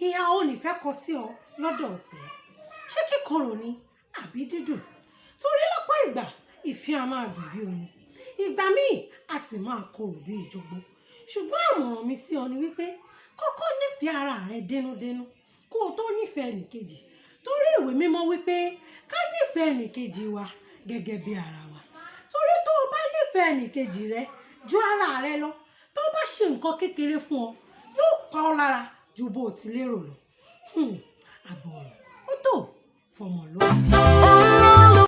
ìhà ò ní fẹ́ kọ sí ọ lọ́dọ̀ tiẹ̀ ṣé kíkorò ni àbí dídùn torí lọ́pọ̀ ìgbà ìfẹ́ a máa dùn bí oyin ìgbà míì a sì máa korò bí ìjọgbó ṣùgbọ́n àmọ̀ràn mi sí ọ ni wípé kọ́kọ́ nífẹ̀ẹ́ ara rẹ dénúdénú kó o tó nífẹ̀ẹ́ ẹnìkejì torí ìwé mímọ́ wípé ká nífẹ̀ẹ́ ẹnìkejì wa gẹ́gẹ́ bí ara wa torí tó o bá nífẹ̀ẹ́ ẹnìkejì rẹ ju ara rẹ lọ tó bá ṣe nǹkan kékeré fún ọ yóò pa ọ́ lára ju bó o ti lérò lọ àbọ̀ ọ̀rọ̀ ó tó fọmọ lórí.